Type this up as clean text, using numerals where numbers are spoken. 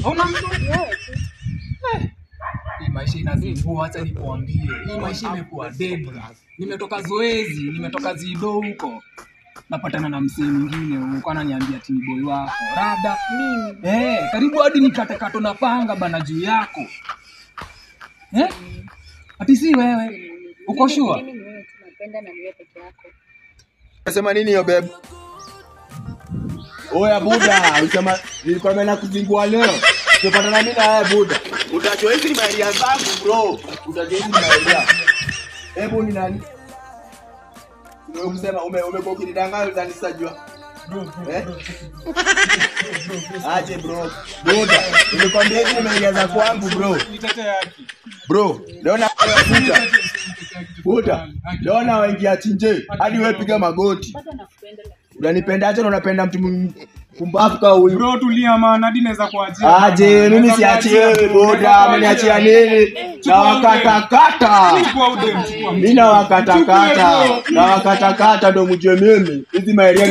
Hauna mtu? Hii maisha inazidi huwa, acha nikuambie. Hii maisha imekuwa dead. Nimetoka zoezi, nimetoka zido huko. Napatana na msee mwingine huko ananiambia ati boy wako. Rada mimi. Karibu hadi nikatekato na panga bana juu yako. Ati si wewe. Uko sure? Mimi ni wewe tunapenda na wewe peke yako. Unasema nini hiyo babe? Oya buda, unasema nilikuwa na kuzingua leo. Tupatana mimi na wewe buda. Utajua hizi ni maidia zangu bro. Utajua hizi ni maidia. Hebu ni nani? Umesema umekuwa ukinidanganya utanisajua. Aje bro. Buda, nilikwambia hizi ni maidia za kwangu bro. Nitetea yake. Bro, leo na buda. Leo na waingia chinje. Hadi wewe piga magoti. Bado nakupenda. Unanipendaje na unapenda mtu pumbavu kama huyu? Bro tulia maana hadi naweza kuachia. Aje mimi siachie wewe boda, ameniachia nini? Na wakatakata. Mimi na wakatakata. Na wakatakata ndo mjue mimi. Hizi maeria